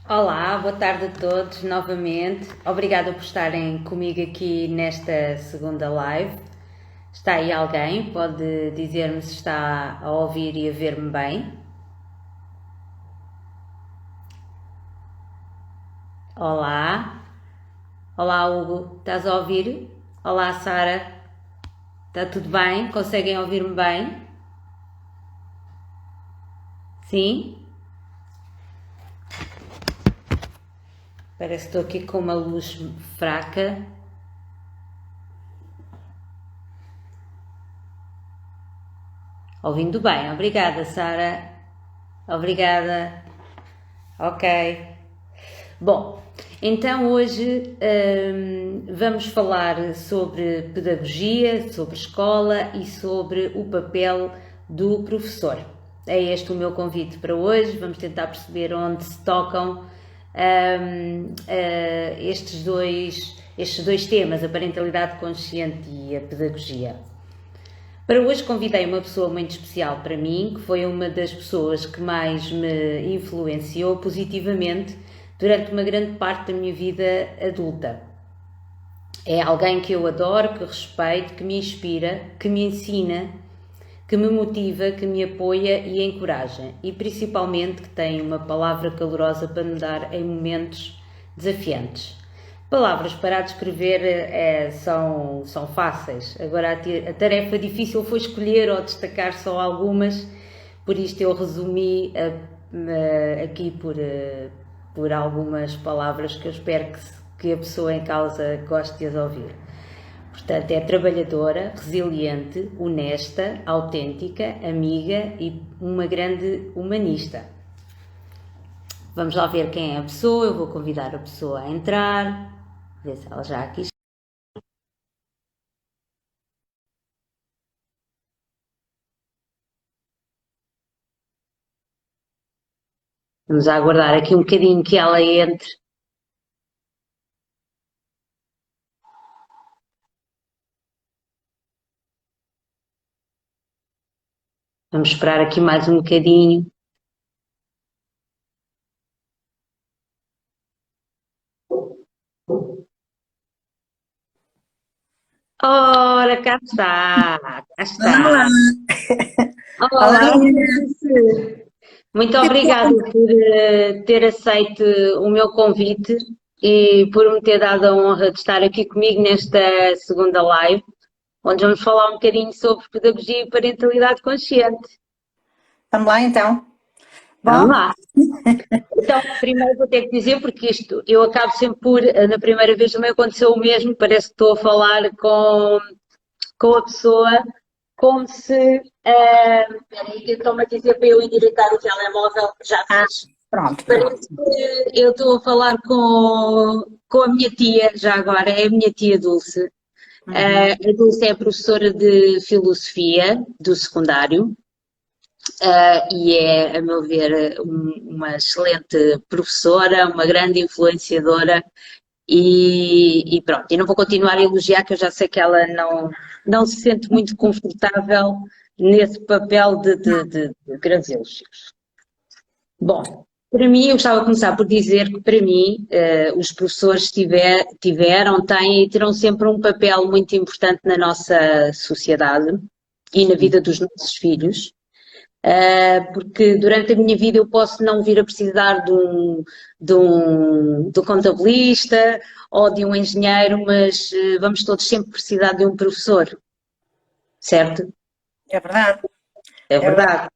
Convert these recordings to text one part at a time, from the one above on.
Olá, boa tarde a todos novamente. Obrigada por estarem comigo aqui nesta segunda live. Está aí alguém? Pode dizer-me se está a ouvir e a ver-me bem? Olá. Olá, Hugo. Estás a ouvir? Olá, Sara. Está tudo bem? Conseguem ouvir-me bem? Sim? Parece que estou aqui com uma luz fraca. Ouvindo bem. Obrigada, Sara. Obrigada. Ok. Bom, então hoje vamos falar sobre pedagogia, sobre escola e sobre o papel do professor. É este o meu convite para hoje. Vamos tentar perceber onde se tocam estes dois temas, a parentalidade consciente e a pedagogia. Para hoje convidei uma pessoa muito especial para mim, que foi uma das pessoas que mais me influenciou positivamente durante uma grande parte da minha vida adulta. É alguém que eu adoro, que respeito, que me inspira, que me ensina, que me motiva, que me apoia e encoraja, e principalmente que tem uma palavra calorosa para me dar em momentos desafiantes. Palavras para a descrever são fáceis, agora a tarefa difícil foi escolher ou destacar só algumas, por isto eu resumi aqui por algumas palavras que eu espero que a pessoa em causa goste de as ouvir. Portanto, é trabalhadora, resiliente, honesta, autêntica, amiga e uma grande humanista. Vamos lá ver quem é a pessoa, eu vou convidar a pessoa a entrar, ver se ela já aqui está. Vamos aguardar aqui um bocadinho que ela entre. Vamos esperar aqui mais um bocadinho. Ora, cá está, cá Olá, está. olá, Olá, Helena. muito obrigada por ter aceito o meu convite e por me ter dado a honra de estar aqui comigo nesta segunda live, onde vamos falar um bocadinho sobre pedagogia e parentalidade consciente. Vamos lá então. Vamos Bom, lá. Então, primeiro vou ter que dizer, porque isto, eu acabo sempre por, na primeira vez também aconteceu o mesmo, parece que estou a falar com a pessoa como se. Espera aí, que estão-me a dizer para eu endireitar o telemóvel, já fiz. pronto, pronto. Parece que eu estou a falar com a minha tia, já agora, é a minha tia Dulce. Uhum. A Dulce é professora de filosofia do secundário, e é, a meu ver, uma excelente professora, uma grande influenciadora e pronto. E não vou continuar a elogiar, que eu já sei que ela não se sente muito confortável nesse papel de grandes elogios. Bom, para mim, eu gostava de começar por dizer que, para mim, os professores tiveram, têm e terão sempre um papel muito importante na nossa sociedade e na vida dos nossos filhos, porque durante a minha vida eu posso não vir a precisar de um contabilista ou de um engenheiro, mas vamos todos sempre precisar de um professor, certo? É verdade, É é verdade. verdade.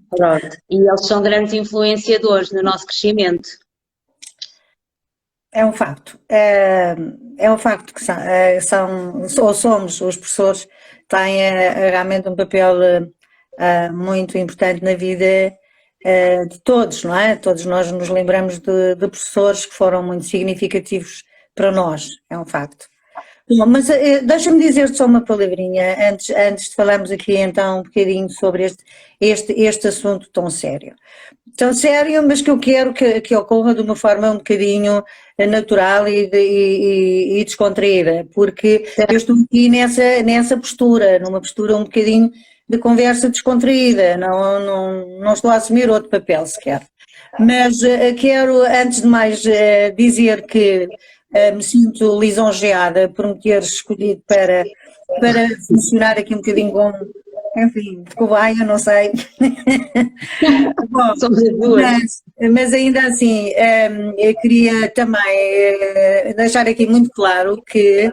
Pronto. E eles são grandes influenciadores no nosso crescimento. É um facto. É um facto que ou somos, os professores têm realmente um papel muito importante na vida de todos, não é? Todos nós nos lembramos de professores que foram muito significativos para nós, é um facto. Bom, mas deixa-me dizer-te só uma palavrinha antes de falarmos aqui então um bocadinho sobre este assunto tão sério. Tão sério, mas que eu quero que ocorra de uma forma um bocadinho natural e descontraída, porque eu estou aqui nessa postura, numa postura um bocadinho de conversa descontraída, não estou a assumir outro papel sequer. Mas quero, antes de mais, dizer que me sinto lisonjeada por me ter escolhido para funcionar aqui um bocadinho como, enfim, de cobaia, não sei. Bom, Somos as duas. mas ainda assim, eu queria também deixar aqui muito claro que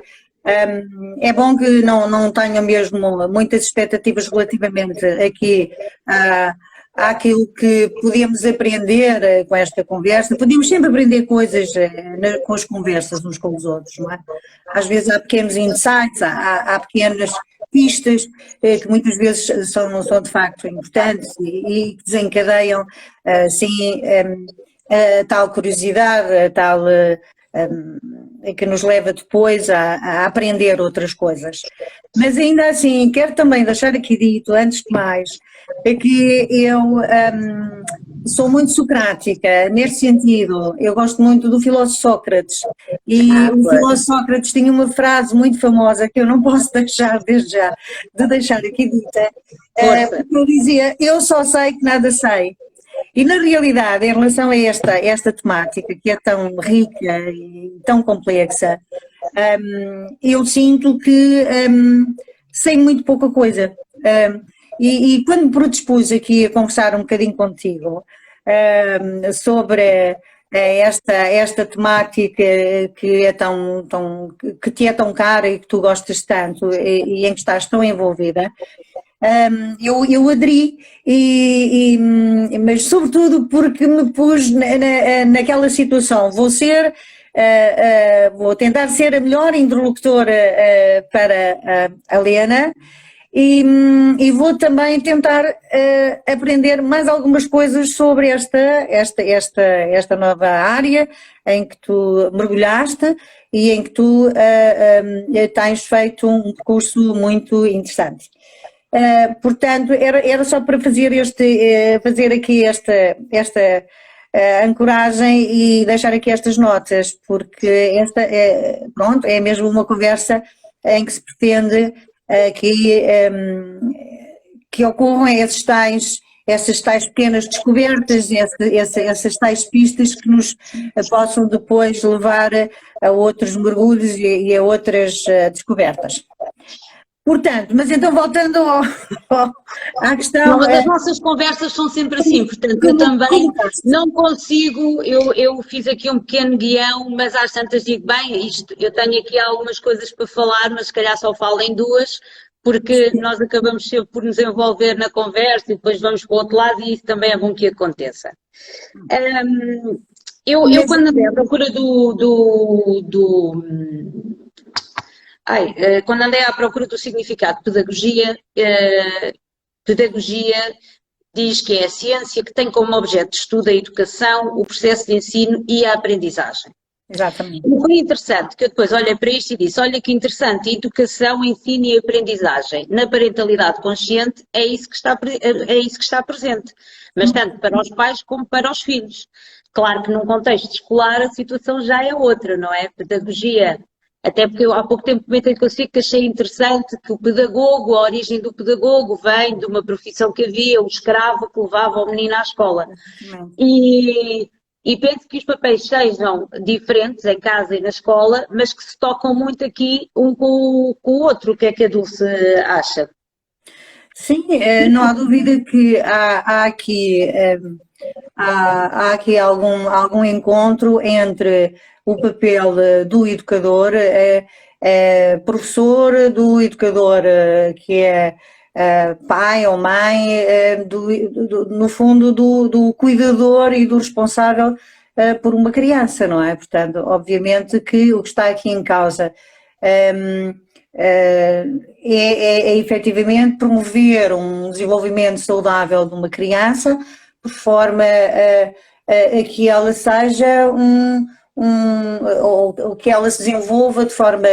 é bom que não tenham mesmo muitas expectativas relativamente aqui àquilo que podemos aprender com esta conversa. Podemos sempre aprender coisas com as conversas uns com os outros, não é? Às vezes há pequenos insights, há pequenas pistas que muitas vezes são de facto importantes e que desencadeiam, sim, a tal curiosidade, a tal que nos leva depois a aprender outras coisas. Mas ainda assim, quero também deixar aqui dito, antes de mais, é que eu sou muito socrática, neste sentido, eu gosto muito do filósofo Sócrates, e o filósofo Sócrates tinha uma frase muito famosa que eu não posso deixar, desde já, de deixar aqui dita, porque ele dizia, eu só sei que nada sei. E na realidade, em relação a esta temática que é tão rica e tão complexa, eu sinto que sei muito pouca coisa. E quando me predispus aqui a conversar um bocadinho contigo sobre esta temática que que te é tão cara e que tu gostas tanto e em que estás tão envolvida, eu aderi, mas sobretudo porque me pus naquela situação, vou tentar ser a melhor interlocutora para a Lena e vou também tentar aprender mais algumas coisas sobre esta nova área em que tu mergulhaste e em que tu tens feito um percurso muito interessante. Portanto, era só para fazer aqui esta ancoragem e deixar aqui estas notas, porque pronto, é mesmo uma conversa em que se pretende que ocorram essas tais pequenas descobertas, essas tais pistas que nos possam depois levar a outros mergulhos e a outras descobertas. Portanto, mas então voltando à questão... Mas as nossas conversas são sempre assim, portanto eu também não consigo, eu fiz aqui um pequeno guião, mas às tantas digo, bem, eu tenho aqui algumas coisas para falar, mas se calhar só falo em duas, porque nós acabamos sempre por nos envolver na conversa e depois vamos para o outro lado e isso também é bom que aconteça. Eu quando andei à procura quando andei à procura do significado de pedagogia, pedagogia diz que é a ciência que tem como objeto de estudo a educação, o processo de ensino e a aprendizagem. Exatamente. E foi interessante que eu depois olhei para isto e disse, olha que interessante, educação, ensino e aprendizagem. Na parentalidade consciente é isso que está presente, mas tanto para os pais como para os filhos. Claro que num contexto escolar a situação já é outra, não é? Pedagogia. Até porque eu há pouco tempo comentei consigo que achei interessante que o pedagogo, a origem do pedagogo vem de uma profissão que havia, o escravo que levava o menino à escola. E penso que os papéis sejam diferentes em casa e na escola, mas que se tocam muito aqui um com o outro. O que é que a Dulce acha? Sim, não há dúvida que há aqui algum encontro entre o papel do educador, professor, do educador que é pai ou mãe, no fundo do cuidador e do responsável por uma criança, não é? Portanto, obviamente que o que está aqui em causa é efetivamente promover um desenvolvimento saudável de uma criança, por forma a que ela seja ou que ela se desenvolva de forma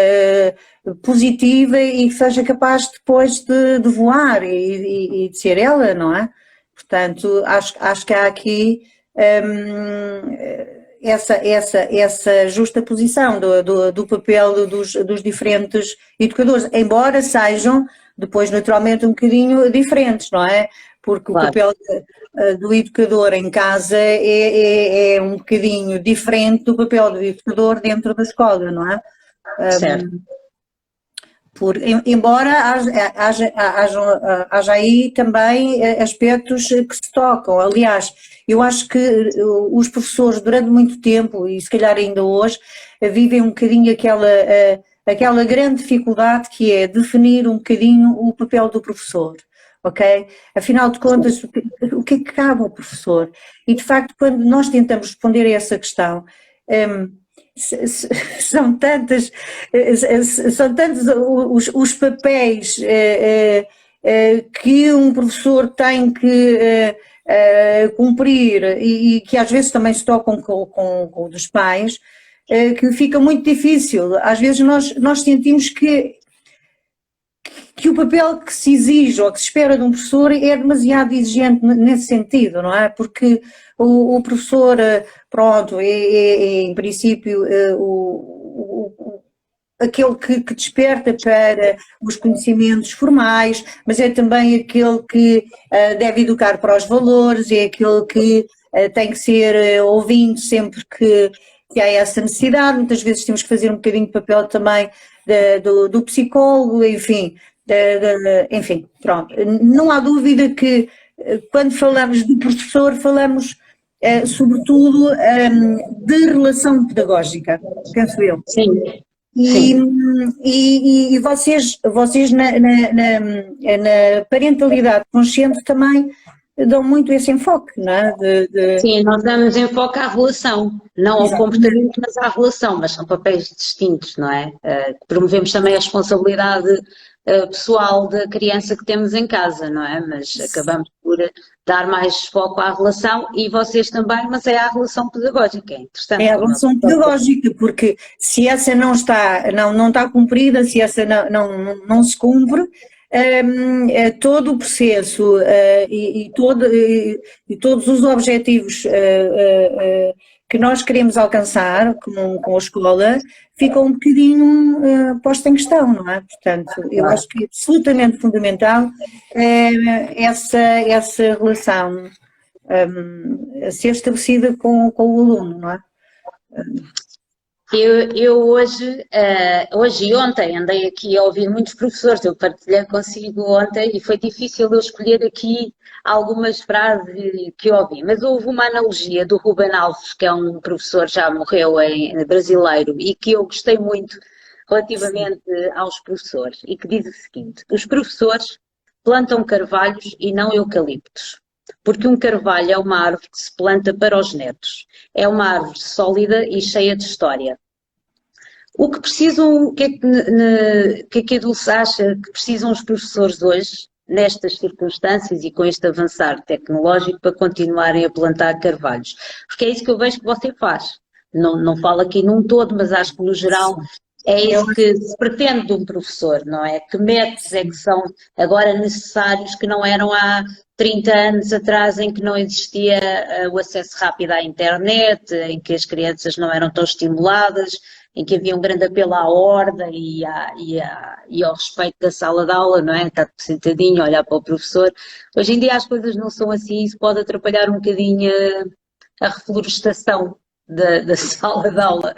positiva e que seja capaz depois de voar e de ser ela, não é? Portanto, acho que há aqui essa justa posição do papel dos diferentes educadores, embora sejam depois naturalmente um bocadinho diferentes, não é? Porque claro, do educador em casa é um bocadinho diferente do papel do educador dentro da escola, não é? Certo. Embora haja aí também aspectos que se tocam. Aliás, eu acho que os professores durante muito tempo, e se calhar ainda hoje, vivem um bocadinho aquela grande dificuldade que é definir um bocadinho o papel do professor, ok? Afinal de contas, o que é que cabe ao professor? E de facto, quando nós tentamos responder a essa questão, são tantos os papéis que um professor tem que cumprir e que às vezes também se tocam com os pais, que fica muito difícil. Às vezes nós sentimos que o papel que se exige ou que se espera de um professor é demasiado exigente nesse sentido, não é? Porque o professor, pronto, é em princípio aquele que desperta para os conhecimentos formais, mas é também aquele que deve educar para os valores, é aquele que tem que ser ouvido sempre que há essa necessidade. Muitas vezes temos que fazer um bocadinho de papel também do psicólogo, enfim. Enfim, pronto. Não há dúvida que quando falamos do professor, falamos sobretudo de relação pedagógica, penso eu. Sim. Sim. E vocês na parentalidade consciente também dão muito esse enfoque, não é? Sim, nós damos enfoque à relação, não ao comportamento, mas à relação, mas são papéis distintos, não é? Promovemos também a responsabilidade pessoal da criança que temos em casa, não é? Mas acabamos por dar mais foco à relação e vocês também, mas é à relação pedagógica, é interessante. É a relação pedagógica, porque se essa não está cumprida, se essa não se cumpre, todo o processo e todos os objetivos que nós queremos alcançar com a escola ficam um bocadinho postos em questão, não é? Portanto, eu acho que é absolutamente fundamental essa relação ser estabelecida com o aluno, não é? Eu hoje e ontem andei aqui a ouvir muitos professores, eu partilhei consigo ontem e foi difícil eu escolher aqui algumas frases que ouvi, mas houve uma analogia do Ruben Alves, que é um professor, já morreu brasileiro, e que eu gostei muito relativamente aos professores, e que diz o seguinte: os professores plantam carvalhos e não eucaliptos, porque um carvalho é uma árvore que se planta para os netos. É uma árvore sólida e cheia de história. O que precisam, o que é que a Dulce acha que precisam os professores hoje, nestas circunstâncias e com este avançar tecnológico, para continuarem a plantar carvalhos? Porque é isso que eu vejo que você faz. Não falo aqui num todo, mas acho que no geral é isso que se pretende de um professor, não é? Que métodos é que são agora necessários que não eram há 30 anos atrás, em que não existia o acesso rápido à internet, em que as crianças não eram tão estimuladas, em que havia um grande apelo à ordem e ao respeito da sala de aula, não é? Estar sentadinho, olhar para o professor. Hoje em dia as coisas não são assim, isso pode atrapalhar um bocadinho a reflorestação da sala de aula.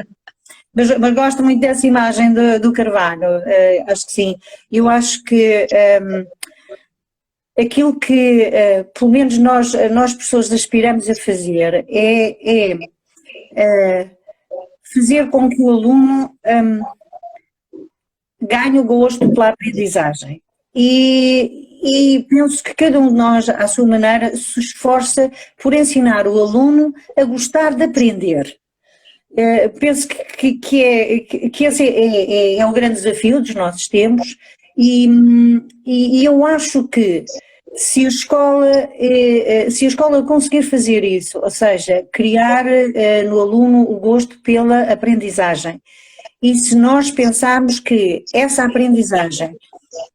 Mas gosto muito dessa imagem do carvalho, acho que sim. Eu acho que aquilo que, pelo menos nós pessoas aspiramos a fazer é fazer com que o aluno ganhe o gosto pela aprendizagem. E penso que cada um de nós, à sua maneira, se esforça por ensinar o aluno a gostar de aprender. Penso que esse é o grande desafio dos nossos tempos e eu acho que se a escola conseguir fazer isso, ou seja, criar no aluno o gosto pela aprendizagem, e se nós pensarmos que essa aprendizagem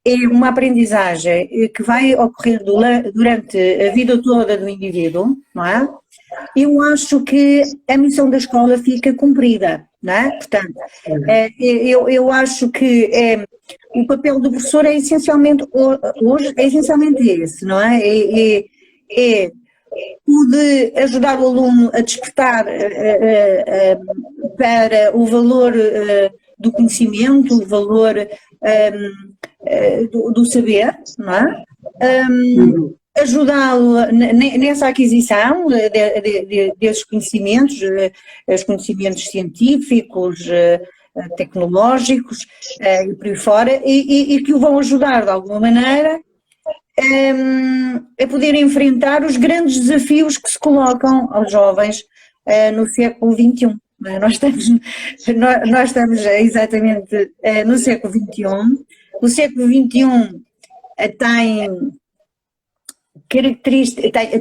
é uma aprendizagem que vai ocorrer durante a vida toda do indivíduo, não é? Eu acho que a missão da escola fica cumprida, não é? Portanto, eu acho que o papel do professor é essencialmente, hoje, é essencialmente esse, não é? É o de ajudar o aluno a despertar para o valor do conhecimento, o valor do saber, não é? Ajudá-lo nessa aquisição desses conhecimentos, os conhecimentos científicos, tecnológicos, e por aí fora, e que o vão ajudar de alguma maneira a poder enfrentar os grandes desafios que se colocam aos jovens no século XXI. Nós estamos exatamente no século XXI. O século XXI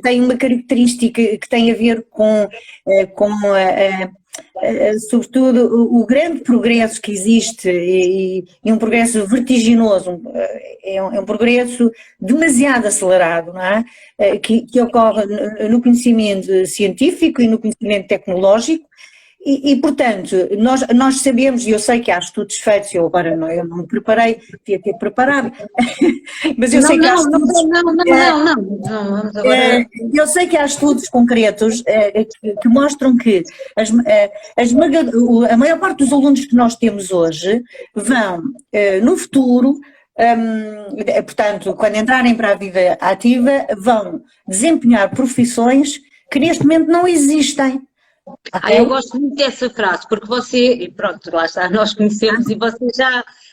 tem uma característica que tem a ver com sobretudo o grande progresso que existe e um progresso vertiginoso, é um progresso demasiado acelerado, não é? Que ocorre no conhecimento científico e no conhecimento tecnológico. Portanto, nós sabemos, e eu sei que há estudos feitos, eu não me preparei, devia ter preparado, mas eu sei que há estudos... Vamos agora... Eu sei que há estudos concretos que mostram que a maior parte dos alunos que nós temos hoje vão, no futuro, portanto, quando entrarem para a vida ativa, vão desempenhar profissões que neste momento não existem. Okay. Eu gosto muito dessa frase, porque você, pronto, lá está, nós conhecemos e você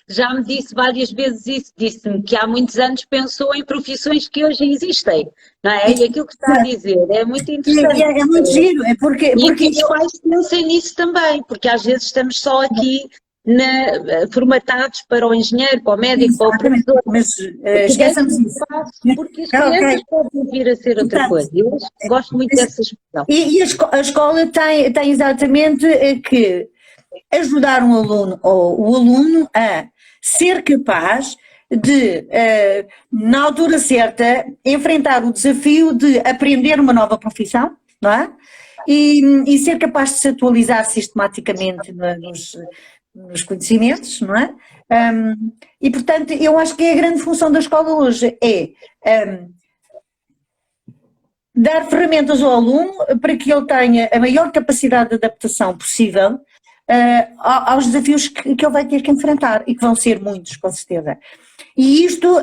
já me disse várias vezes isso, disse-me que há muitos anos pensou em profissões que hoje existem, não é? E aquilo que está a dizer é muito interessante. É muito giro, é porque que os pais pensem nisso também, porque às vezes estamos só aqui formatados para o engenheiro, para o médico, para o professor. Mas esqueçamos isso. Porque as crianças podem vir a ser outra coisa. Eu gosto muito dessa expressão. E a escola tem exatamente que ajudar um aluno ou o aluno a ser capaz de, na altura certa, enfrentar o desafio de aprender uma nova profissão, não é? E ser capaz de se atualizar sistematicamente nos conhecimentos, não é? E, portanto, eu acho que a grande função da escola hoje é dar ferramentas ao aluno para que ele tenha a maior capacidade de adaptação possível aos desafios que ele vai ter que enfrentar, e que vão ser muitos, com certeza. E isto,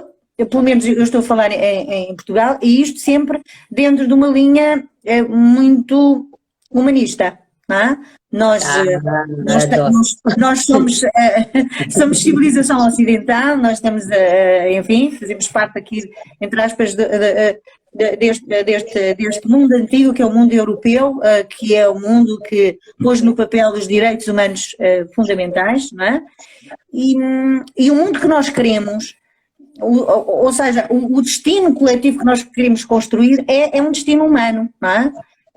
pelo menos eu estou a falar em Portugal, e isto sempre dentro de uma linha muito humanista, não é? Nós somos civilização ocidental, nós estamos, enfim, fazemos parte aqui, entre aspas, deste mundo antigo, que é o mundo europeu, que é o mundo que pôs no papel os direitos humanos fundamentais, não é? E o mundo que nós queremos, ou seja, o destino coletivo que nós queremos construir é um destino humano, não é?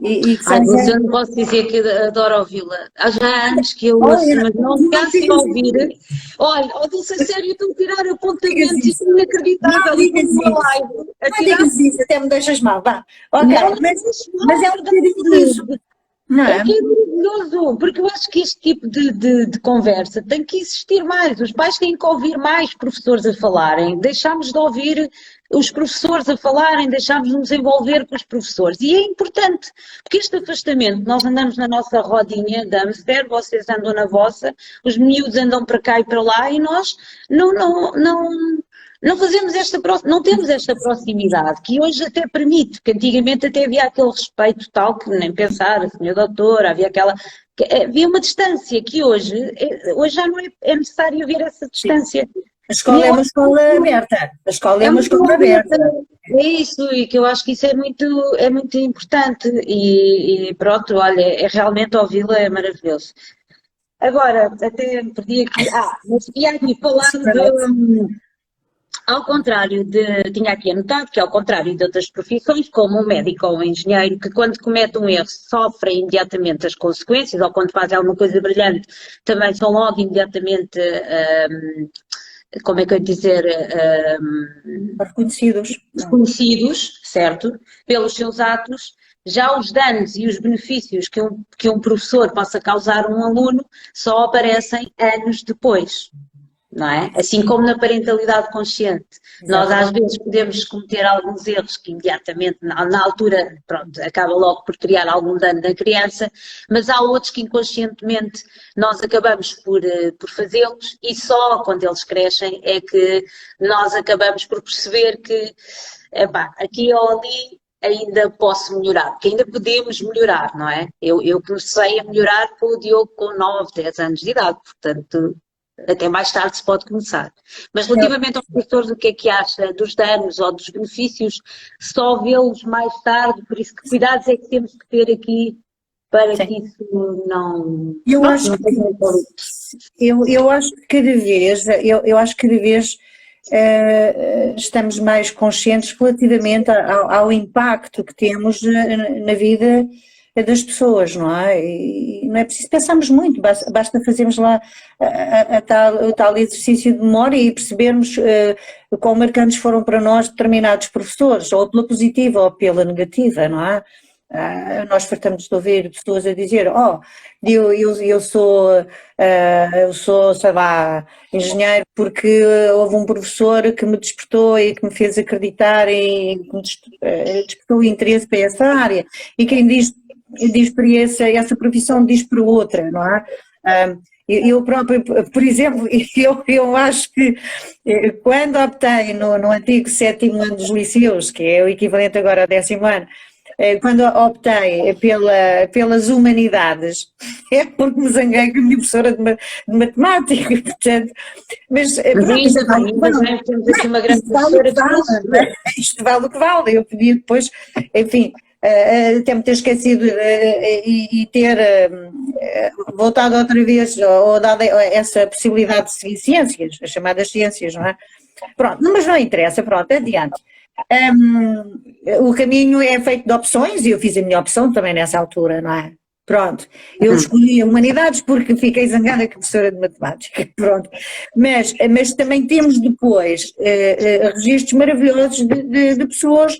Mas eu não posso dizer que adoro ouvi-la. Há já anos que eu ouço, mas não me canso de ouvir. Olha, disse a sério, estou a tirar apontamentos, isso é inacreditável. Não digas isso, até me deixas mal, vá. Ok, mas é um bocadinho disso. Não é? É que é maravilhoso, porque eu acho que este tipo de conversa tem que existir mais. Os pais têm que ouvir mais professores a falarem. Deixámos de ouvir os professores a falarem, deixámos de nos envolver com os professores. E é importante, porque este afastamento, nós andamos na nossa rodinha de hamster, vocês andam na vossa, os miúdos andam para cá e para lá, e nós não fazemos não temos esta proximidade, que hoje até permite, que antigamente até havia aquele respeito tal, que nem pensar, a senhora doutora, havia uma distância, que hoje já não é necessário haver essa distância. A escola é uma escola aberta. A escola é uma escola aberta. É isso, e que eu acho que isso é muito importante. E pronto, olha, realmente ouvi-la é maravilhoso. Agora, até me perdi aqui. Mas ia aqui falar ao contrário tinha aqui anotado que ao contrário de outras profissões, como um médico ou um engenheiro, que quando comete um erro sofrem imediatamente as consequências, ou quando fazem alguma coisa brilhante, também são logo imediatamente... como é que eu ia dizer, reconhecidos, certo, pelos seus atos. Já os danos e os benefícios que um professor possa causar a um aluno só aparecem anos depois. não é? Assim como na parentalidade consciente. Nós às vezes podemos cometer alguns erros que imediatamente, na altura, pronto, acaba logo por criar algum dano na criança, mas há outros que inconscientemente nós acabamos por fazê-los e só quando eles crescem é que nós acabamos por perceber que, epá, aqui ou ali ainda posso melhorar, porque ainda podemos melhorar, não é? Eu comecei a melhorar com o Diogo com 9, 10 anos de idade, portanto até mais tarde se pode começar. Mas relativamente aos professores, o que é que acha dos danos ou dos benefícios? Só vê-los mais tarde, por isso que cuidados é que temos que ter aqui para que isso não... Eu acho que, eu acho que cada vez estamos mais conscientes relativamente ao impacto que temos na vida das pessoas, não é? E não é preciso pensarmos muito, basta fazermos lá o tal exercício de memória e percebermos quão marcantes foram para nós determinados professores, ou pela positiva ou pela negativa, não é? Nós fartamos de ouvir pessoas a dizer, eu sou, sei lá, engenheiro porque houve um professor que me despertou e que me fez acreditar e que me despertou o interesse para essa área. E quem diz para essa profissão diz para outra, não é? Eu próprio, por exemplo, eu acho que quando optei no antigo 7º ano dos liceus, que é o equivalente agora ao 10º ano, quando optei pelas humanidades, é porque me zanguei com a minha professora de matemática, portanto, mas ainda bem, temos aqui uma grande professora de isto vale o que vale, eu podia depois, enfim, até me ter esquecido e ter voltado outra vez, ou dado essa possibilidade de seguir ciências, as chamadas ciências, não é? Pronto, mas não interessa, pronto, adiante. O caminho é feito de opções e eu fiz a minha opção também nessa altura, não é? Pronto, eu escolhi humanidades porque fiquei zangada com a professora de matemática, pronto. Mas também temos depois registros maravilhosos de pessoas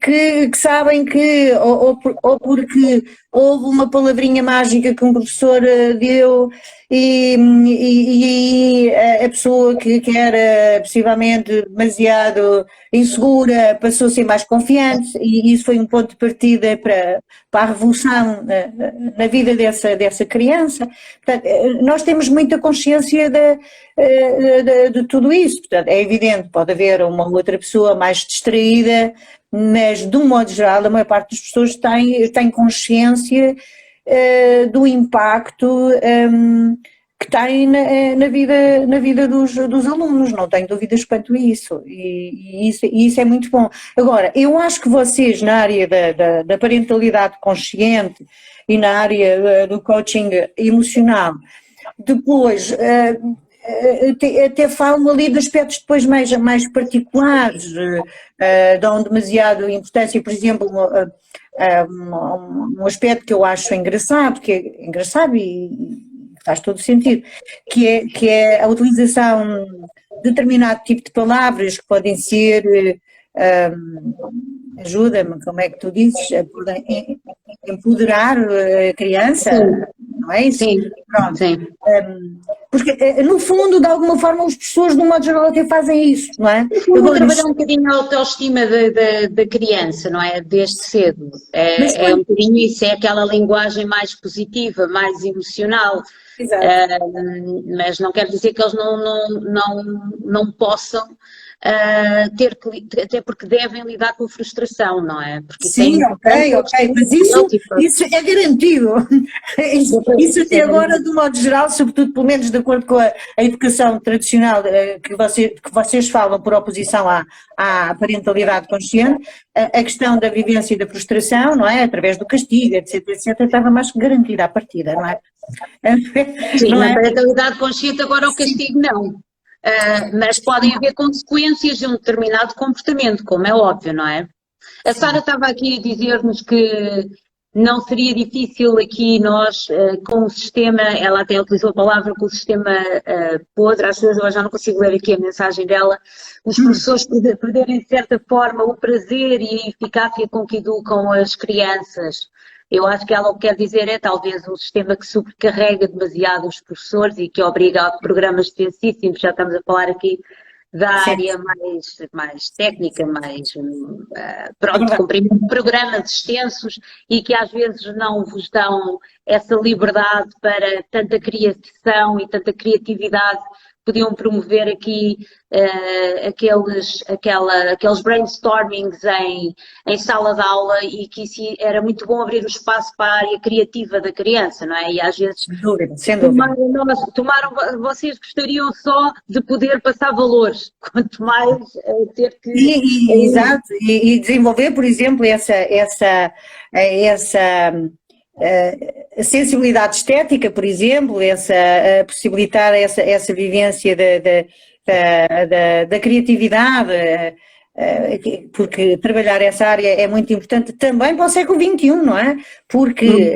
que sabem que, ou porque houve uma palavrinha mágica que um professor deu e a pessoa que era possivelmente demasiado insegura passou a ser mais confiante e isso foi um ponto de partida para a revolução na vida dessa criança. Portanto, nós temos muita consciência de tudo isso. Portanto, é evidente, pode haver uma outra pessoa mais distraída, mas de um modo geral a maior parte das pessoas tem consciência do impacto que tem na vida dos alunos, não tenho dúvidas quanto a isso, e isso é muito bom. Agora, eu acho que vocês na área da parentalidade consciente e na área do coaching emocional, depois até falam ali de aspectos depois mais particulares, dão demasiado importância, por exemplo, um aspecto que eu acho engraçado, que é engraçado e faz todo sentido, que é a utilização de determinado tipo de palavras que podem ser, ajuda-me, como é que tu dizes, empoderar a criança, sim. Não é isso? Sim, pronto. Sim. Porque no fundo, de alguma forma, as pessoas de um modo geral até fazem isso, não é? Eu vou trabalhar um bocadinho a autoestima da criança, não é? Desde cedo. É um bocadinho isso, é aquela linguagem mais positiva, mais emocional. Exato. Mas não quer dizer que eles não possam ter que, até porque devem lidar com a frustração, não é? Porque sim, ok, mas isso é garantido. Isso até agora, de modo geral, sobretudo pelo menos de acordo com a educação tradicional que vocês falam por oposição à parentalidade consciente, a questão da vivência e da frustração, não é? Através do castigo, etc, estava mais que garantida à partida, não é? Sim, na parentalidade consciente agora o castigo não. Mas podem haver consequências de um determinado comportamento, como é óbvio, não é? A Sara estava aqui a dizer-nos que não seria difícil aqui nós, com o sistema, ela até utilizou a palavra com o sistema podre, às vezes eu já não consigo ler aqui a mensagem dela, os professores perderem de certa forma o prazer e a eficácia com que educam as crianças. Eu acho que ela o que quer dizer é talvez um sistema que sobrecarrega demasiado os professores e que obriga a programas extensíssimos, já estamos a falar aqui da área mais técnica, pronto, cumprimento programas extensos e que às vezes não vos dão essa liberdade para tanta criação e tanta criatividade. Podiam promover aqui aqueles brainstormings em sala de aula e que isso era muito bom abrir o espaço para a área criativa da criança, não é? E às vezes sem dúvida. Vocês gostariam só de poder passar valores, quanto mais ter que... Exato, e desenvolver, por exemplo, essa sensibilidade estética, por exemplo, possibilitar essa vivência da criatividade, porque trabalhar essa área é muito importante também para o século XXI, não é? Porque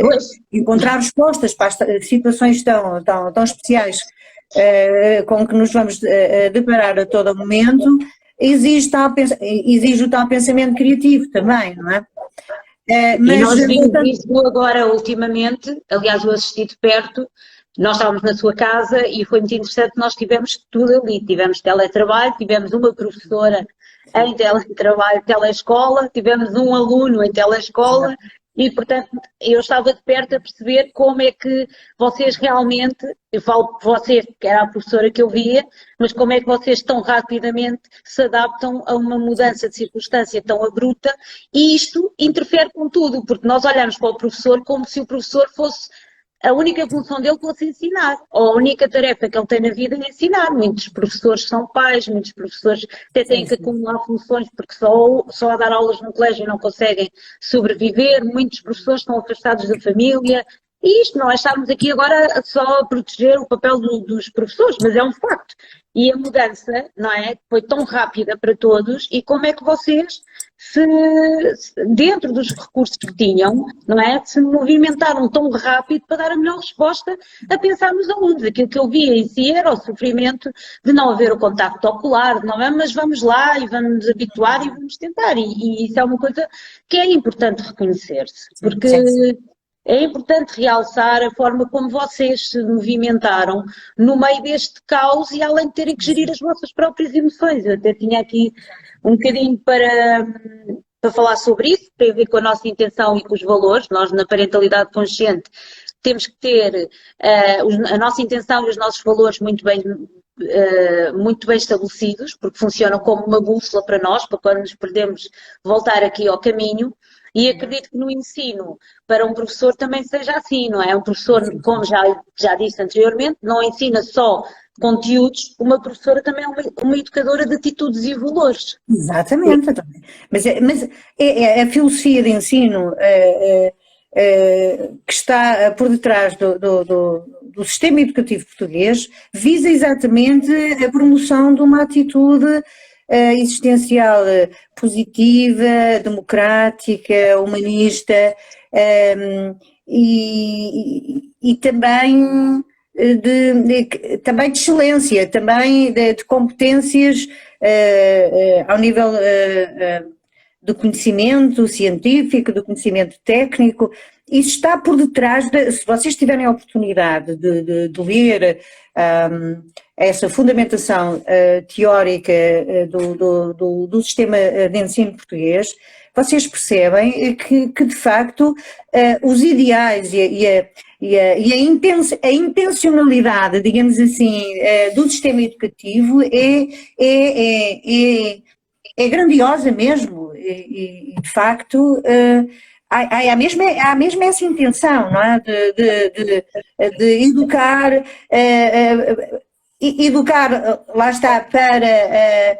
encontrar respostas para as situações tão especiais com que nos vamos deparar a todo momento exige o tal pensamento criativo também, não é? Mas, e nós vimos isso agora ultimamente, aliás eu assisti de perto, nós estávamos na sua casa e foi muito interessante, nós tivemos tudo ali, tivemos teletrabalho, tivemos uma professora em teletrabalho, telescola, tivemos um aluno em telescola e portanto eu estava de perto a perceber como é que vocês realmente, eu falo por vocês que era a professora que eu via, mas como é que vocês tão rapidamente se adaptam a uma mudança de circunstância tão abrupta e isto interfere com tudo, porque nós olhamos para o professor como se o professor fosse a única função dele fosse ensinar, ou a única tarefa que ele tem na vida é ensinar. Muitos professores são pais, muitos professores até têm que acumular funções porque só a dar aulas no colégio não conseguem sobreviver, muitos professores estão afastados da família, e isto não é estarmos aqui agora só a proteger o papel dos professores, mas é um facto. E a mudança, não é, foi tão rápida para todos, e como é que vocês, dentro dos recursos que tinham, não é, se movimentaram tão rápido para dar a melhor resposta a pensar nos alunos. Aquilo que eu via em si era o sofrimento de não haver o contacto ocular, não é, mas vamos lá e vamos nos habituar e vamos tentar. E isso é uma coisa que é importante reconhecer-se, porque... É importante realçar a forma como vocês se movimentaram no meio deste caos e além de terem que gerir as vossas próprias emoções. Eu até tinha aqui um bocadinho para falar sobre isso, tem a ver com a nossa intenção e com os valores. Nós, na parentalidade consciente, temos que ter a nossa intenção e os nossos valores muito bem estabelecidos, porque funcionam como uma bússola para nós, para quando nos perdemos voltar aqui ao caminho. E acredito que no ensino, para um professor também seja assim, não é? Um professor, como já disse anteriormente, não ensina só conteúdos, uma professora também é uma educadora de atitudes e valores. Exatamente. Mas é a filosofia de ensino que está por detrás do sistema educativo português, visa exatamente a promoção de uma atitude existencial positiva, democrática, humanista e também também de excelência, também de competências ao nível do conhecimento científico, do conhecimento técnico. Isso está por detrás, se vocês tiverem a oportunidade de ler essa fundamentação teórica do sistema de ensino português, vocês percebem que de facto os ideais e a intencionalidade, digamos assim, do sistema educativo é grandiosa mesmo e de facto há mesmo essa intenção, não é? De educar, lá está, para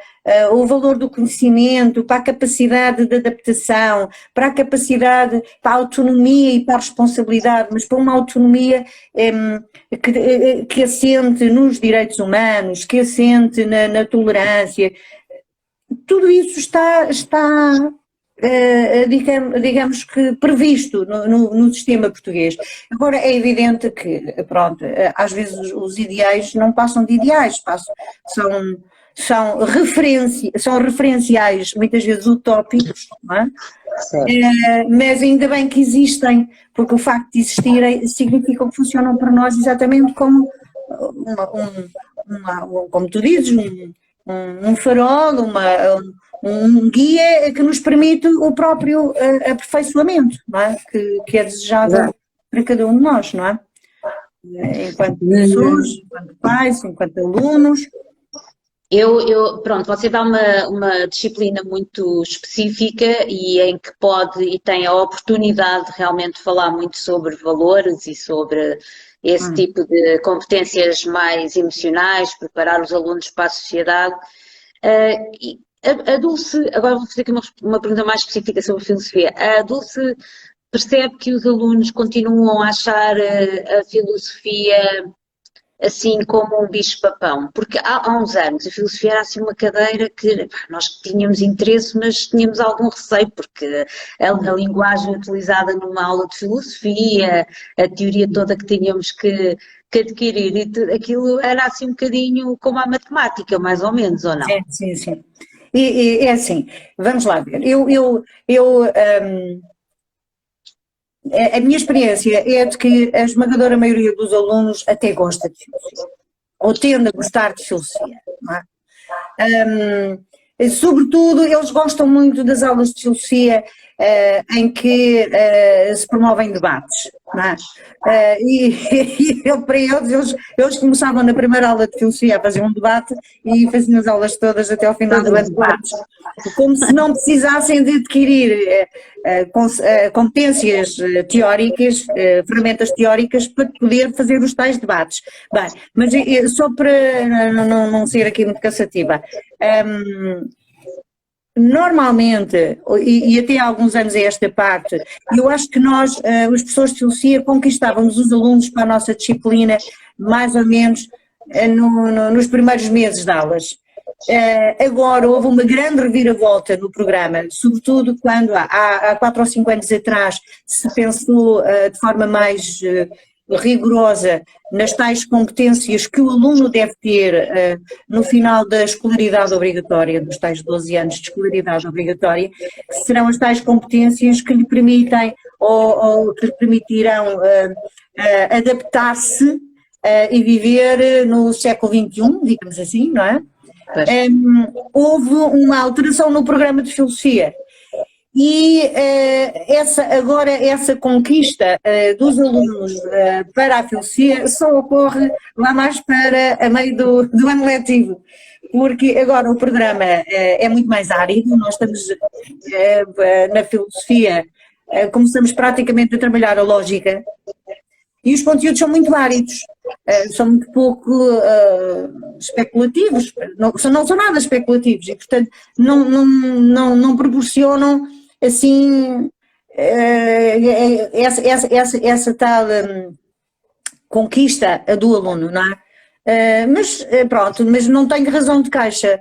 o valor do conhecimento, para a capacidade de adaptação, para a capacidade, para a autonomia e para a responsabilidade, mas para uma autonomia que assente nos direitos humanos, que assente na tolerância. Tudo isso está digamos que previsto no sistema português. Agora é evidente que, pronto, às vezes os ideais não passam de ideais, são referenciais muitas vezes utópicos, não é? Mas ainda bem que existem, porque o facto de existirem significa que funcionam para nós exatamente como, como tu dizes, um farol, um guia que nos permite o próprio aperfeiçoamento, não é? Que é desejado para cada um de nós, não é? Enquanto pessoas, enquanto pais, enquanto alunos. Pronto, você dá uma disciplina muito específica e em que pode e tem a oportunidade de realmente falar muito sobre valores e sobre esse tipo de competências mais emocionais, preparar os alunos para a sociedade. E a Dulce, agora vou fazer aqui uma pergunta mais específica sobre a filosofia. A Dulce percebe que os alunos continuam a achar a filosofia assim como um bicho-papão, porque há uns anos a filosofia era assim uma cadeira que nós tínhamos interesse, mas tínhamos algum receio, porque a linguagem utilizada numa aula de filosofia, a teoria toda que tínhamos que adquirir, e aquilo era assim um bocadinho como a matemática, mais ou menos, ou não? Sim. E é assim, vamos lá ver, a minha experiência é de que a esmagadora maioria dos alunos até gosta de filosofia, ou tende a gostar de filosofia, não é? Sobretudo, eles gostam muito das aulas de filosofia em que se promovem debates, não é? Para eles começavam na primeira aula de filosofia a fazer um debate e faziam as aulas todas até ao final do ano debates, como se não precisassem de adquirir competências teóricas, ferramentas teóricas para poder fazer os tais debates. Bem, mas só para não ser aqui muito cansativa, normalmente, e até há alguns anos a esta parte, eu acho que nós, os professores de filosofia, conquistávamos os alunos para a nossa disciplina mais ou menos nos primeiros meses de aulas. Agora houve uma grande reviravolta no programa, sobretudo quando há 4 ou 5 anos atrás se pensou de forma mais rigorosa nas tais competências que o aluno deve ter no final da escolaridade obrigatória, dos tais 12 anos de escolaridade obrigatória, que serão as tais competências que lhe permitem ou que lhe permitirão adaptar-se e viver no século XXI, digamos assim, não é? Houve uma alteração no programa de filosofia e essa conquista dos alunos para a filosofia só ocorre lá mais para a meio do ano letivo, porque agora o programa é muito mais árido, nós estamos na filosofia, começamos praticamente a trabalhar a lógica e os conteúdos são muito áridos. São muito pouco especulativos, não são nada especulativos e, portanto, não proporcionam assim essa tal conquista do aluno, não é? Mas pronto, mas não tenho razão de queixa.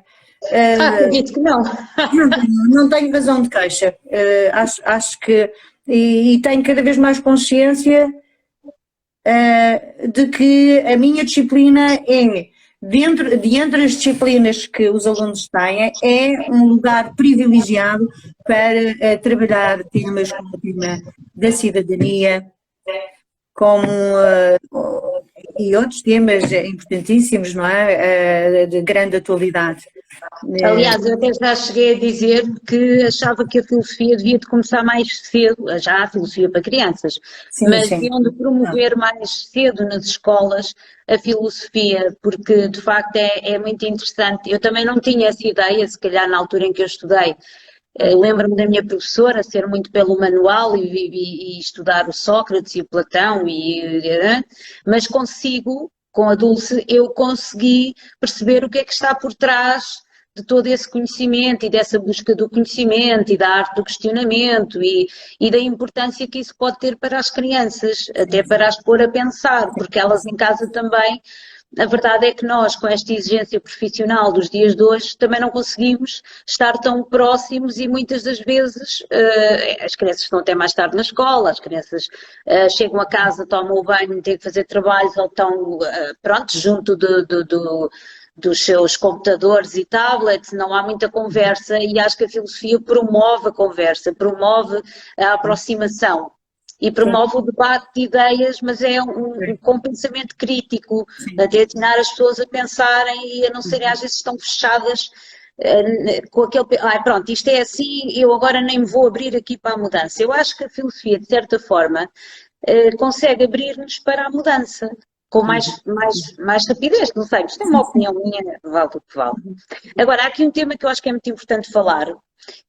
Acredito que não. Não tenho razão de queixa. Acho que e tenho cada vez mais consciência de que a minha disciplina é, de entre as disciplinas que os alunos têm, é um lugar privilegiado para trabalhar temas como o tema da cidadania, como e outros temas importantíssimos, não é? De grande atualidade. Aliás, eu até já cheguei a dizer que achava que a filosofia devia de começar mais cedo, já a filosofia para crianças, mas deviam de promover mais cedo nas escolas a filosofia, porque de facto é muito interessante. Eu também não tinha essa ideia, se calhar na altura em que eu estudei. Lembro-me da minha professora ser muito pelo manual e estudar o Sócrates e o Platão, mas com a Dulce, eu consegui perceber o que é que está por trás de todo esse conhecimento e dessa busca do conhecimento e da arte do questionamento e da importância que isso pode ter para as crianças, até para as pôr a pensar, porque elas em casa também a verdade é que nós, com esta exigência profissional dos dias de hoje, também não conseguimos estar tão próximos e muitas das vezes as crianças estão até mais tarde na escola, as crianças chegam a casa, tomam o banho, têm que fazer trabalhos ou estão, pronto, junto dos seus computadores e tablets, não há muita conversa e acho que a filosofia promove a conversa, promove a aproximação. E promove o debate de ideias, mas é com um pensamento crítico, até ensinar as pessoas a pensarem e a não serem às vezes tão fechadas com aquele, pronto, isto é assim, eu agora nem me vou abrir aqui para a mudança. Eu acho que a filosofia, de certa forma, consegue abrir-nos para a mudança, com mais rapidez, não sei, isto é uma opinião minha, vale o que vale. Agora, há aqui um tema que eu acho que é muito importante falar,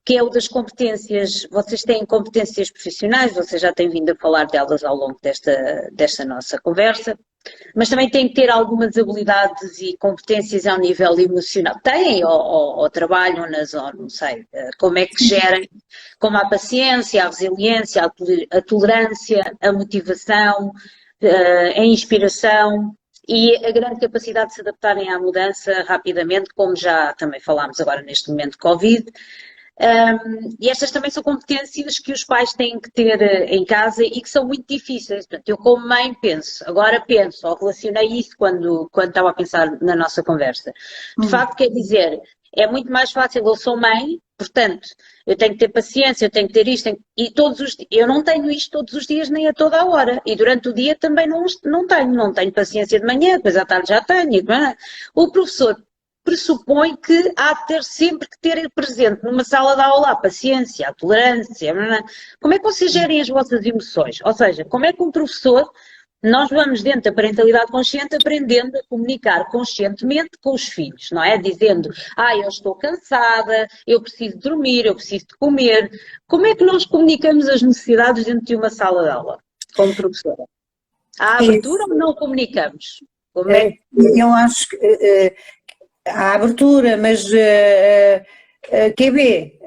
que é o das competências. Vocês têm competências profissionais, vocês já têm vindo a falar delas ao longo desta nossa conversa, mas também têm que ter algumas habilidades e competências ao nível emocional. Têm ou trabalham-nas, ou não sei, como é que gerem, como a paciência, a resiliência, a tolerância, a motivação, a inspiração e a grande capacidade de se adaptarem à mudança rapidamente, como já também falámos agora neste momento de Covid. E estas também são competências que os pais têm que ter em casa e que são muito difíceis. Portanto, eu como mãe penso, ou relacionei isso quando estava a pensar na nossa conversa. De facto, quer dizer, é muito mais fácil, eu sou mãe, portanto, eu tenho que ter paciência, eu tenho que ter isto, eu não tenho isto todos os dias nem a toda a hora. E durante o dia também não tenho paciência de manhã, depois à tarde já tenho. O professor pressupõe que há de ter sempre que ter presente numa sala de aula a paciência, a tolerância. Como é que vocês gerem as vossas emoções? Ou seja, como é que um professor, nós vamos dentro da parentalidade consciente aprendendo a comunicar conscientemente com os filhos, não é? Dizendo, eu estou cansada, eu preciso dormir, eu preciso de comer. Como é que nós comunicamos as necessidades dentro de uma sala de aula, como professora? Há abertura ou não comunicamos? Eu acho que há abertura, mas QB,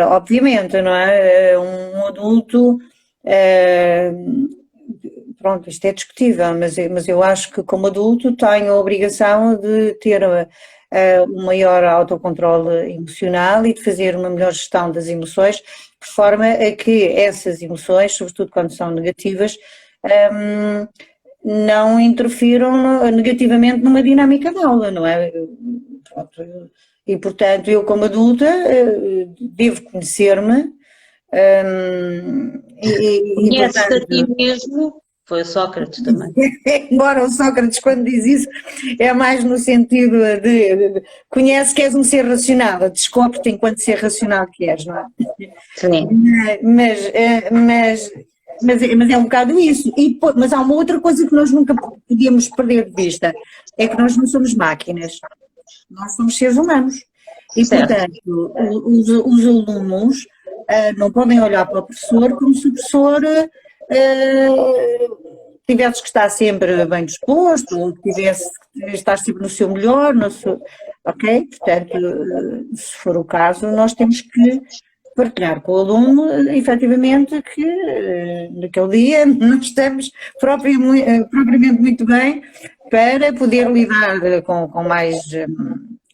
obviamente, não é? Um adulto, pronto, isto é discutível, mas eu acho que como adulto tenho a obrigação de ter um maior autocontrole emocional e de fazer uma melhor gestão das emoções, de forma a que essas emoções, sobretudo quando são negativas, não interfiram negativamente numa dinâmica de aula, não é? E, portanto, eu como adulta devo conhecer-me Conheces a ti mesmo, foi o Sócrates também. Embora o Sócrates, quando diz isso, é mais no sentido de conhece que és um ser racional, descobre-te enquanto ser racional que és, não é? Sim. Mas é um bocado isso. Mas há uma outra coisa que nós nunca podíamos perder de vista, é que nós não somos máquinas, nós somos seres humanos. E, portanto, os alunos não podem olhar para o professor como se o professor tivesse que estar sempre bem disposto, ou tivesse que estar sempre no seu melhor, ok? Portanto, se for o caso, nós temos que partilhar com o aluno, efetivamente, que naquele dia não estamos propriamente muito bem para poder lidar com mais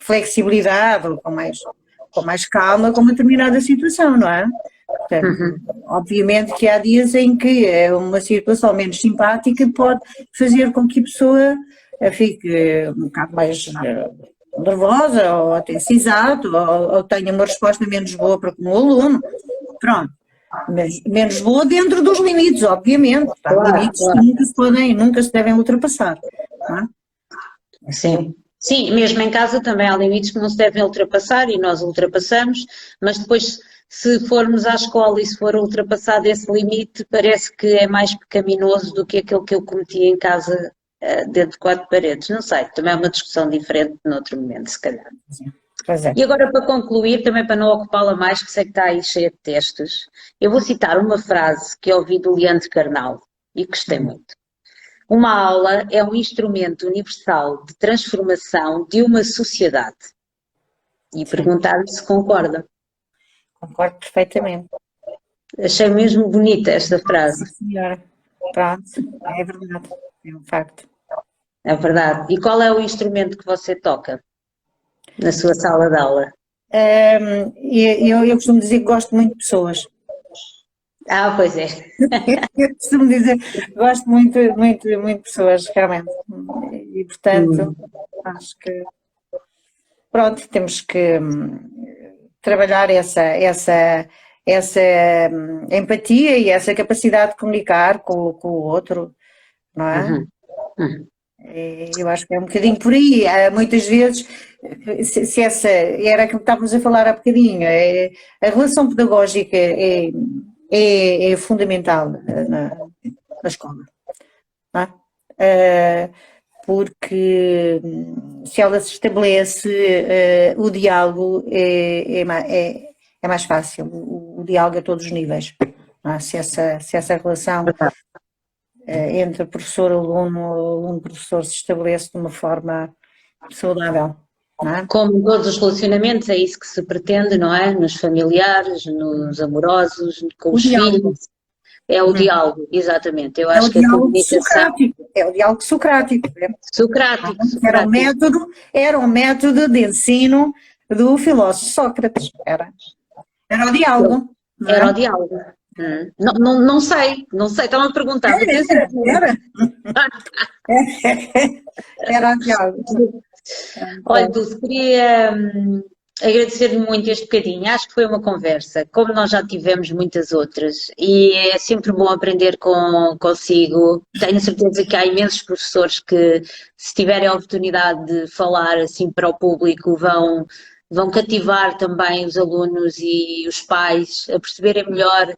flexibilidade ou com mais calma com uma determinada situação, não é? Portanto, obviamente que há dias em que uma situação menos simpática pode fazer com que a pessoa fique um bocado mais nervosa, ou até cisado, ou tenha uma resposta menos boa para com o aluno, pronto, mas menos boa dentro dos limites, obviamente, limites que nunca se devem ultrapassar, não é? Sim. Sim, mesmo em casa também há limites que não se devem ultrapassar e nós ultrapassamos, mas depois se formos à escola e se for ultrapassado esse limite, parece que é mais pecaminoso do que aquele que eu cometi em casa dentro de quatro paredes. Não sei, também é uma discussão diferente noutro momento, se calhar. Pois é. E agora para concluir, também para não ocupá-la mais, que sei que está aí cheia de textos, eu vou citar uma frase que eu ouvi do Leandro Carnal e que gostei muito. Uma aula é um instrumento universal de transformação de uma sociedade. E perguntar-lhe se concorda. Concordo perfeitamente. Achei mesmo bonita esta frase. Sim, senhora. Pronto, é verdade, é um facto. É verdade. E qual é o instrumento que você toca na sua sala de aula? Eu costumo dizer que gosto muito de pessoas. Ah, pois é. Eu costumo dizer que gosto muito, muito, muito de pessoas, realmente. E, portanto, acho que, pronto, temos que trabalhar essa empatia e essa capacidade de comunicar com o outro, não é? Uhum. Uhum. Eu acho que é um bocadinho por aí. Muitas vezes, se essa era aquilo que estávamos a falar há bocadinho, a relação pedagógica é fundamental na escola, não é? Porque se ela se estabelece, o diálogo é mais fácil, o diálogo a todos os níveis, não é? Se essa relação entre professor-aluno, aluno-professor se estabelece de uma forma saudável, não é? Como em todos os relacionamentos, é isso que se pretende, não é? Nos familiares, nos amorosos, com os filhos. É o diálogo, exatamente. Eu acho que a comunicação... É o diálogo socrático. Socrático. Era um método de ensino do filósofo Sócrates. Era o diálogo. Era o diálogo. Não sei, estava a perguntar. Era o diálogo. Olha, Dulce, queria agradecer-lhe muito este bocadinho. Acho que foi uma conversa, como nós já tivemos muitas outras, e é sempre bom aprender consigo. Tenho certeza que há imensos professores que, se tiverem a oportunidade de falar assim para o público, vão cativar também os alunos e os pais a perceberem melhor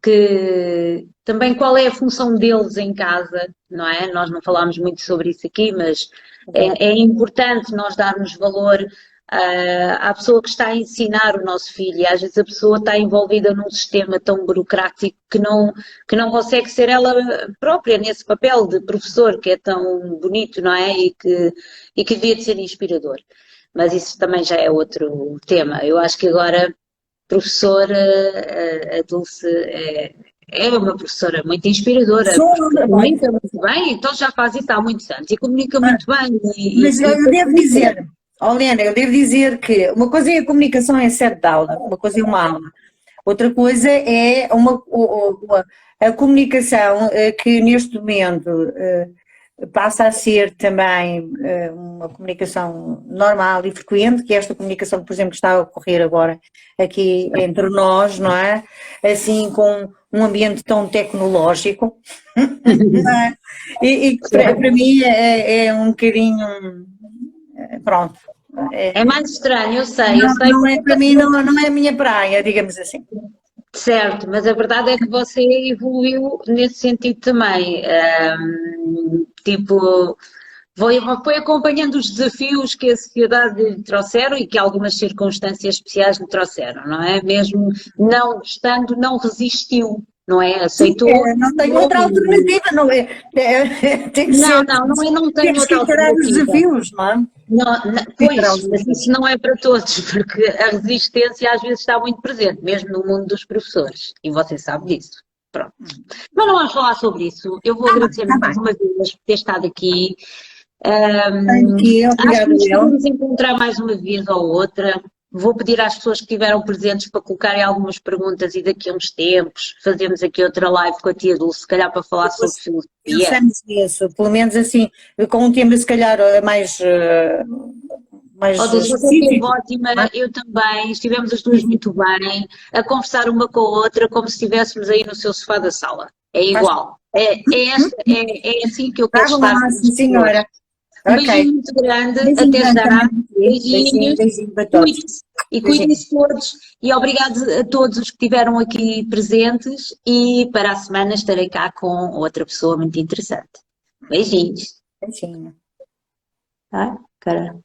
que também qual é a função deles em casa, não é? Nós não falámos muito sobre isso aqui, mas é importante nós darmos valor à pessoa que está a ensinar o nosso filho, e às vezes a pessoa está envolvida num sistema tão burocrático que não consegue ser ela própria nesse papel de professor que é tão bonito, não é? E que devia de ser inspirador. Mas isso também já é outro tema. Eu acho que agora professora, a Dulce é uma professora muito inspiradora, comunica muito bem, então já faz isso há muitos anos e comunica muito bem. Mas eu devo dizer, Helena, eu devo dizer que uma coisa é a comunicação em sede de aula, uma coisa é uma aula, outra coisa é a comunicação que neste momento passa a ser também uma comunicação normal e frequente, que é esta comunicação, por exemplo, que está a ocorrer agora aqui entre nós, não é? Assim, com um ambiente tão tecnológico, não é? E que para mim é um bocadinho, pronto. É mais estranho, eu sei. Para mim não é a minha praia, digamos assim. Certo, mas a verdade é que você evoluiu nesse sentido também. Foi acompanhando os desafios que a sociedade lhe trouxeram e que algumas circunstâncias especiais lhe trouxeram, não é? Mesmo não estando, não resistiu, não é? Aceitou. Não tem outra alternativa, não é? Tem que ser. Não tem outra alternativa. Os desafios, não é? Pois, mas isso não é para todos, porque a resistência às vezes está muito presente, mesmo no mundo dos professores, e você sabe disso. Pronto. Mas não vamos falar sobre isso. Eu vou agradecer mais uma vez por ter estado aqui. Acho que nos podemos encontrar mais uma vez ou outra. Vou pedir às pessoas que estiveram presentes para colocarem algumas perguntas e daqui a uns tempos fazemos aqui outra live com a tia Dulce, se calhar para falar sobre filosofia. Pensamos nisso, pelo menos assim, com um tema se calhar mais Dulce, você esteve ótima, eu também, estivemos as duas muito bem, a conversar uma com a outra como se estivéssemos aí no seu sofá da sala. É igual. É assim que eu quero estar. Sim, senhora. Um beijinho muito grande, até já. Beijinhos. Cuide-se e cuidem-se todos. E obrigado a todos os que estiveram aqui presentes. E para a semana estarei cá com outra pessoa muito interessante. Beijinhos. Beijinho. Tá? Cara.